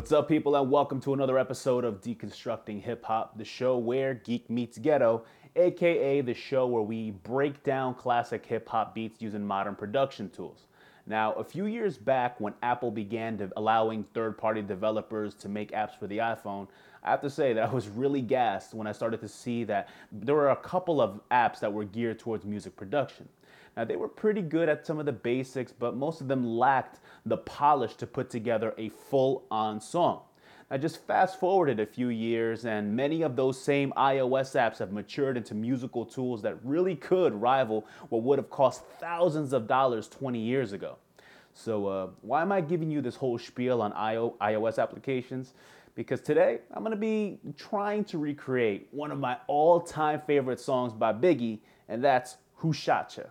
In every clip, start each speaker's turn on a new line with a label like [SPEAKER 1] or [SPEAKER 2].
[SPEAKER 1] What's up, people, and welcome to another episode of Deconstructing Hip Hop, the show where geek meets ghetto, aka the show where we break down classic hip hop beats using modern production tools. Now, a few years back, when Apple began allowing third-party developers to make apps for the iPhone, I have to say that I was really gassed when I started to see that there were a couple of apps that were geared towards music production. Now, they were pretty good at some of the basics, but most of them lacked the polish to put together a full-on song. Now, just fast forwarded a few years, and many of those same iOS apps have matured into musical tools that really could rival what would have cost thousands of dollars 20 years ago. So why am I giving you this whole spiel on iOS applications? Because today, I'm going to be trying to recreate one of my all-time favorite songs by Biggie, and that's Who Shot Ya?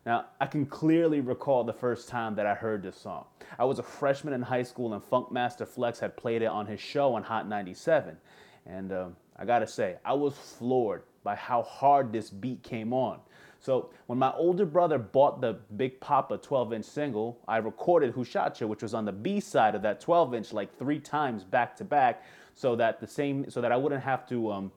[SPEAKER 1] Now, I can clearly recall the first time that I heard this song. I was a freshman in high school and Funkmaster Flex had played it on his show on Hot 97. And I gotta say, I was floored by how hard this beat came on. So when my older brother bought the Big Papa 12-inch single, I recorded Who Shot Ya, which was on the B side of that 12-inch like 3 times back to back, so that I wouldn't have to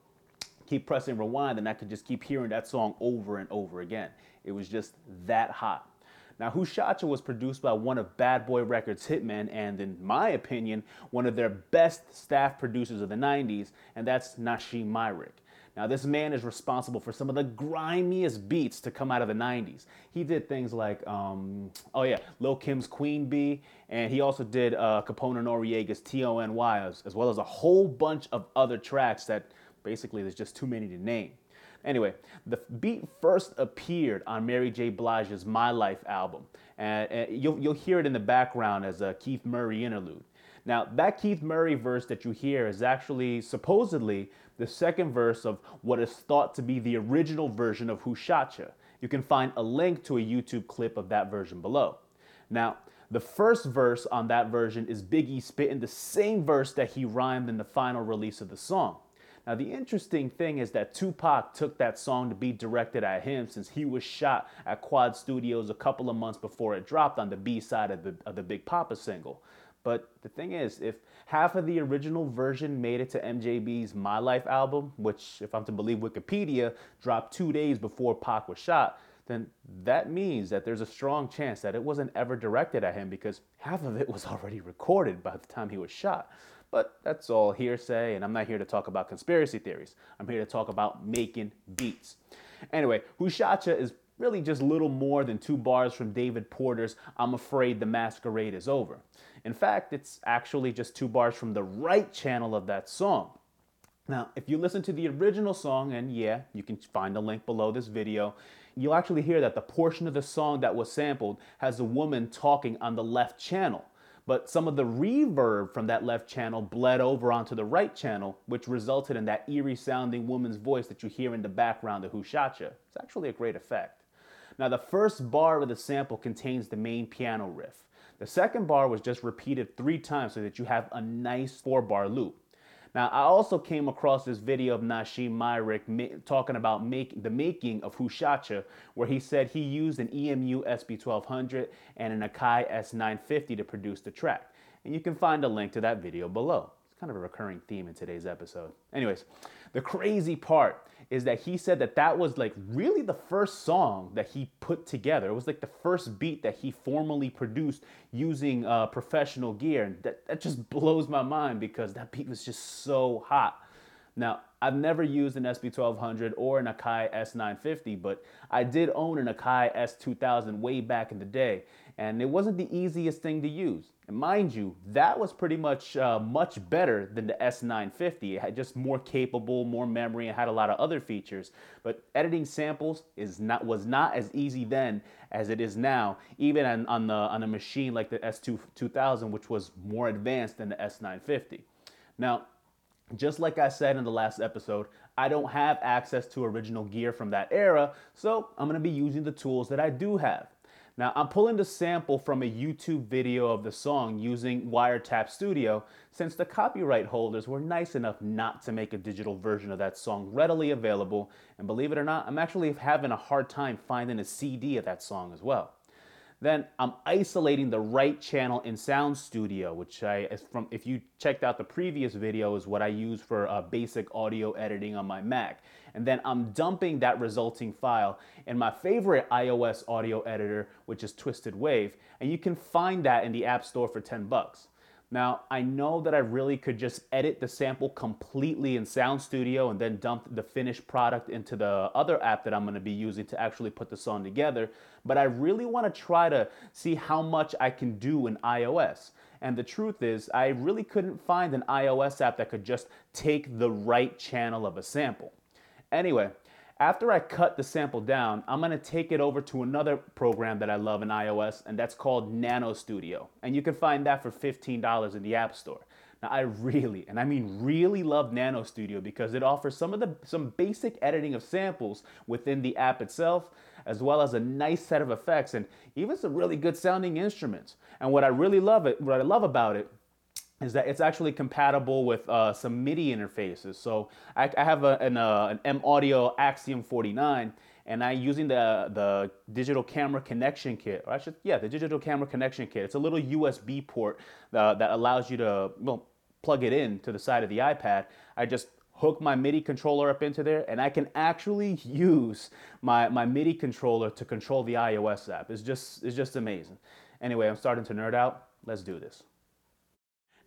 [SPEAKER 1] keep pressing rewind and I could just keep hearing that song over and over again. It was just that hot. Now, Who Shot Ya was produced by one of Bad Boy Records' hitmen and, in my opinion, one of their best staff producers of the 90s, and that's Nashiem Myrick. Now, this man is responsible for some of the grimiest beats to come out of the 90s. He did things like, Lil' Kim's Queen Bee, and he also did Capone Noriega's T.O.N.Y., as well as a whole bunch of other tracks that basically there's just too many to name. Anyway, the beat first appeared on Mary J. Blige's My Life album, and you'll hear it in the background as a Keith Murray interlude. Now, that Keith Murray verse that you hear is actually supposedly the second verse of what is thought to be the original version of Who Shot Ya. You can find a link to a YouTube clip of that version below. Now, the first verse on that version is Biggie spitting the same verse that he rhymed in the final release of the song. Now, the interesting thing is that Tupac took that song to be directed at him since he was shot at Quad Studios a couple of months before it dropped on the B side of the Big Papa single. But the thing is, if half of the original version made it to MJB's My Life album, which, if I'm to believe Wikipedia, dropped 2 days before Pac was shot, then that means that there's a strong chance that it wasn't ever directed at him because half of it was already recorded by the time he was shot. But that's all hearsay, and I'm not here to talk about conspiracy theories. I'm here to talk about making beats. Anyway, Who Shot Ya is really just little more than 2 bars from David Porter's I'm Afraid the Masquerade is Over. In fact, it's actually just 2 bars from the right channel of that song. Now, if you listen to the original song, and yeah, you can find a link below this video, you'll actually hear that the portion of the song that was sampled has a woman talking on the left channel. But some of the reverb from that left channel bled over onto the right channel, which resulted in that eerie sounding woman's voice that you hear in the background of Who Shot Ya. It's actually a great effect. Now, the first bar of the sample contains the main piano riff. The second bar was just repeated 3 times so that you have a nice 4-bar loop. Now, I also came across this video of Nashiem Myrick talking about the making of Who Shot Ya, where he said he used an EMU SB1200 and an Akai S950 to produce the track. And you can find a link to that video below. It's kind of a recurring theme in today's episode. Anyways, the crazy part is that he said that was like really the first song that he put together. It was like the first beat that he formally produced using professional gear. And that just blows my mind because that beat was just so hot. Now, I've never used an SB1200 or an Akai S950, but I did own an Akai S2000 way back in the day, and it wasn't the easiest thing to use. And mind you, that was pretty much much better than the S950. It had just more capable, more memory, and had a lot of other features. But editing samples was not as easy then as it is now, even on a machine like the S2000, which was more advanced than the S950. Now, just like I said in the last episode, I don't have access to original gear from that era, so I'm going to be using the tools that I do have. Now, I'm pulling the sample from a YouTube video of the song using Wiretap Studio since the copyright holders were nice enough not to make a digital version of that song readily available, and believe it or not, I'm actually having a hard time finding a CD of that song as well. Then I'm isolating the right channel in Sound Studio, which if you checked out the previous video, is what I use for basic audio editing on my Mac. And then I'm dumping that resulting file in my favorite iOS audio editor, which is Twisted Wave. And you can find that in the App Store for 10 bucks. Now, I know that I really could just edit the sample completely in Sound Studio and then dump the finished product into the other app that I'm going to be using to actually put the song together, but I really want to try to see how much I can do in iOS. And the truth is, I really couldn't find an iOS app that could just take the right channel of a sample. Anyway, after I cut the sample down, I'm going to take it over to another program that I love in iOS, and that's called Nano Studio. And you can find that for $15 in the App Store. Now, I really, and I mean really love Nano Studio because it offers some basic editing of samples within the app itself, as well as a nice set of effects and even some really good sounding instruments. And what I love about it is that it's actually compatible with some MIDI interfaces. So I have an M Audio Axiom 49, and I'm using the digital camera connection kit, the digital camera connection kit. It's a little USB port that allows you to plug it in to the side of the iPad. I just hook my MIDI controller up into there, and I can actually use my MIDI controller to control the iOS app. It's just amazing. Anyway, I'm starting to nerd out. Let's do this.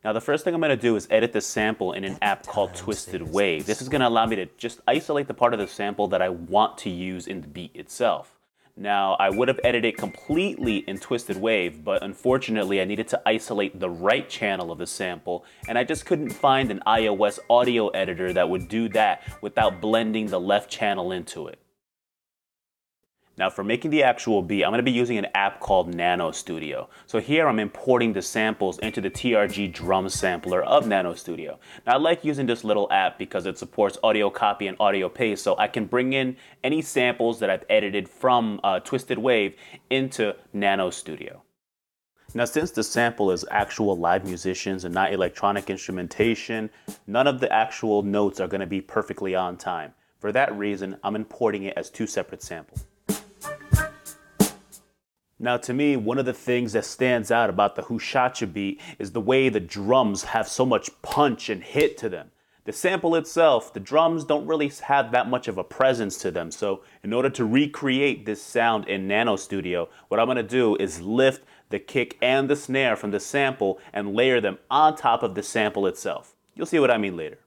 [SPEAKER 1] Now, the first thing I'm going to do is edit the sample in an app called Twisted Wave. This is going to allow me to just isolate the part of the sample that I want to use in the beat itself. Now, I would have edited it completely in Twisted Wave, but unfortunately I needed to isolate the right channel of the sample, and I just couldn't find an iOS audio editor that would do that without blending the left channel into it. Now, for making the actual beat, I'm going to be using an app called Nano Studio. So here I'm importing the samples into the TRG drum sampler of Nano Studio. Now, I like using this little app because it supports audio copy and audio paste, so I can bring in any samples that I've edited from Twisted Wave into Nano Studio. Now, since the sample is actual live musicians and not electronic instrumentation, none of the actual notes are going to be perfectly on time. For that reason, I'm importing it as two separate samples. Now, to me, one of the things that stands out about the Hushacha beat is the way the drums have so much punch and hit to them. The sample itself, the drums don't really have that much of a presence to them. So in order to recreate this sound in Nano Studio, what I'm going to do is lift the kick and the snare from the sample and layer them on top of the sample itself. You'll see what I mean later.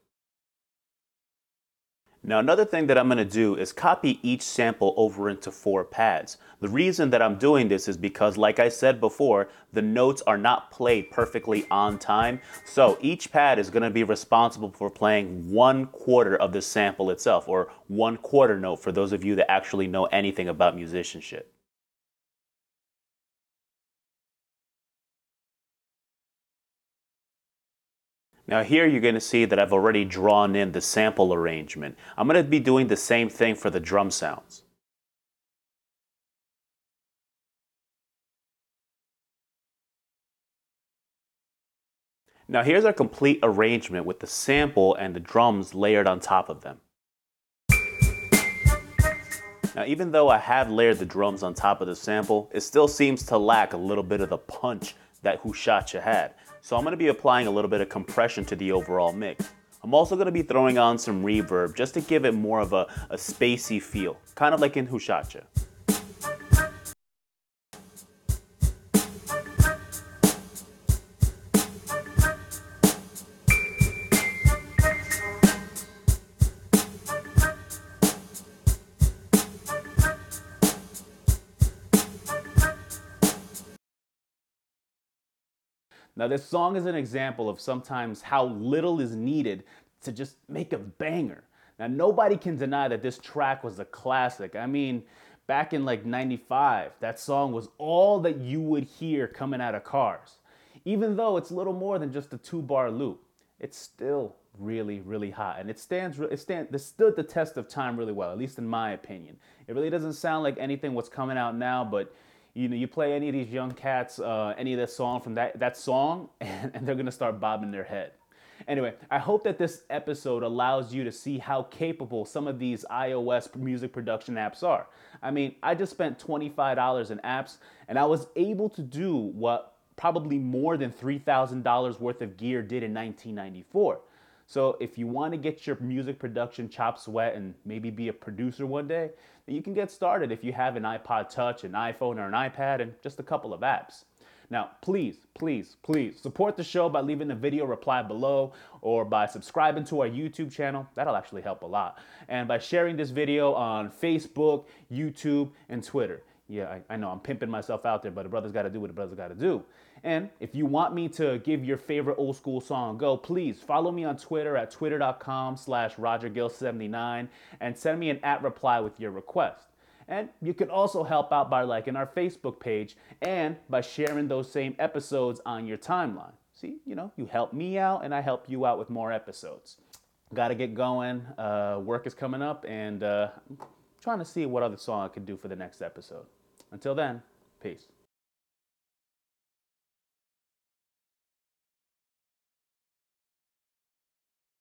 [SPEAKER 1] Now, another thing that I'm going to do is copy each sample over into 4 pads. The reason that I'm doing this is because, like I said before, the notes are not played perfectly on time. So each pad is going to be responsible for playing 1/4 of the sample itself, or 1/4 note for those of you that actually know anything about musicianship. Now here you're going to see that I've already drawn in the sample arrangement. I'm going to be doing the same thing for the drum sounds. Now here's our complete arrangement with the sample and the drums layered on top of them. Now, even though I have layered the drums on top of the sample, it still seems to lack a little bit of the punch that Hushacha had. So I'm going to be applying a little bit of compression to the overall mix. I'm also going to be throwing on some reverb just to give it more of a spacey feel, kind of like in Hushacha. Now, this song is an example of sometimes how little is needed to just make a banger. Now, nobody can deny that this track was a classic. I mean, back in like '95, that song was all that you would hear coming out of cars. Even though it's little more than just a 2-bar loop, it's still really, really hot. And it stood the test of time really well, at least in my opinion. It really doesn't sound like anything what's coming out now, but you play any of these young cats, any of that song from that song, and they're gonna start bobbing their head. Anyway, I hope that this episode allows you to see how capable some of these iOS music production apps are. I mean, I just spent $25 in apps and I was able to do what probably more than $3,000 worth of gear did in 1994. So if you want to get your music production chops wet and maybe be a producer one day, then you can get started if you have an iPod Touch, an iPhone, or an iPad, and just a couple of apps. Now, please, please, please support the show by leaving a video reply below or by subscribing to our YouTube channel. That'll actually help a lot. And by sharing this video on Facebook, YouTube, and Twitter. Yeah, I know I'm pimping myself out there, but a brother's got to do what a brother's got to do. And if you want me to give your favorite old school song a go, please follow me on Twitter at twitter.com/RogerGill79 and send me an @reply with your request. And you can also help out by liking our Facebook page and by sharing those same episodes on your timeline. See, you help me out and I help you out with more episodes. Got to get going. Work is coming up and I'm trying to see what other song I could do for the next episode. Until then, peace.